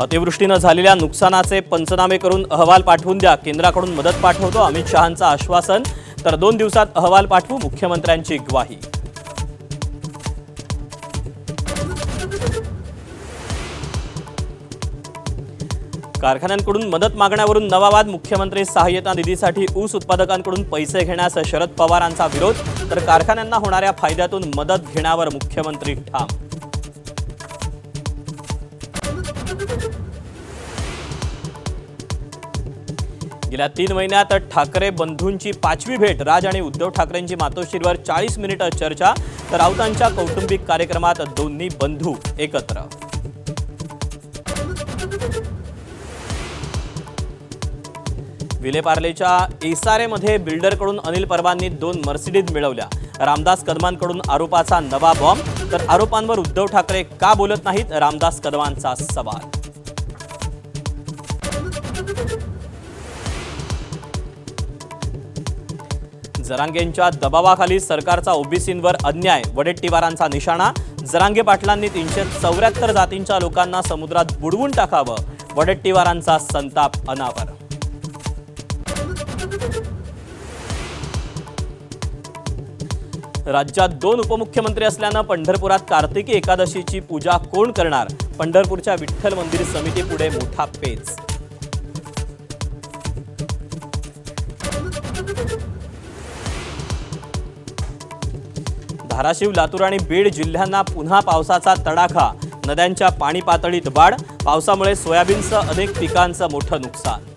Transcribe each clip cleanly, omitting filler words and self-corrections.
अतिवृष्टीने झालेल्या नुकसानाचे पंचनामे करून अहवाल पाठवून द्या, केंद्राकडून मदत पाठवतो अमित शहांचं आश्वासन। तर 2 दिवसात अहवाल पाठवू, मुख्यमंत्र्यांची ग्वाही। कारखान्यांकडून मदत मागण्यावरून नवा वाद, मुख्यमंत्री सहाय्यता निधीसाठी ऊस उत्पादकांकडून पैसे घेण्यास शरद पवारांचा विरोध। तर कारखान्यांना होणाऱ्या फायद्यातून मदत घेण्यावर मुख्यमंत्री ठाम। गेल्या 3 महिन्यात ठाकरे बंधूंची 5वी भेट, राज आणि उद्धव ठाकरेंची मातोश्रीवर 40 मिनिट चर्चा। तर राऊतांच्या कौटुंबिक कार्यक्रमात दोन्ही बंधू एकत्र। विलेपार्लेच्या एसआरएमध्ये बिल्डरकडून अनिल परबांनी 2 मर्सिडीज मिळवल्या। रामदास कदमांकडून आरोपाचा नवा बॉम्ब। तर आरोपांवर उद्धव ठाकरे का बोलत नाहीत, रामदास कदमांचा सवाल। जरांगेंच्या दबावाखाली सरकारचा ओबीसींवर अन्याय, वडेट्टीवारांचा निशाणा। जरांगे पाटलांनी 374 जातींच्या लोकांना समुद्रात बुडवून टाकावं, वडेट्टीवारांचा संताप अनावर। राज्यात 2 उपमुख्यमंत्री असल्यानं पंढरपुरात कार्तिकी एकादशीची पूजा कोण करणार, पंढरपूरच्या विठ्ठल मंदिर समितीपुढे मोठा पेच। धाराशिव, लातूर आणि बीड जिल्ह्यांना पुन्हा पावसाचा तडाखा। नद्यांच्या पाणी पातळीत वाढ, पावसामुळे सोयाबीनसह अनेक पिकांचं मोठं नुकसान।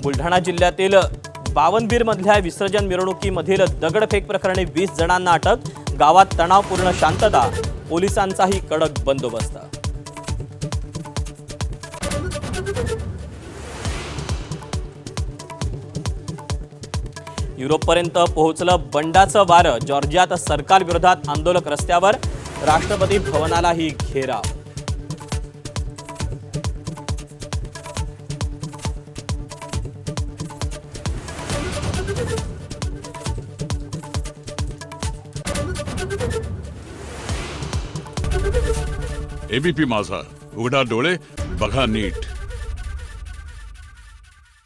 बुलढाणा जिल्ह्यातील बावनबीरमधल्या विसर्जन मिरवणुकीमधील दगडफेक प्रकरणी 20 जणांना अटक। गावात तणावपूर्ण शांतता, पोलिसांचाही कडक बंदोबस्त। युरोपपर्यंत पोहोचलं बंडाचं वारं, जॉर्जियात सरकार विरोधात आंदोलक रस्त्यावर, राष्ट्रपती भवनालाही घेराव। एबीपी माझा, उघडा डोळे बघा नीट।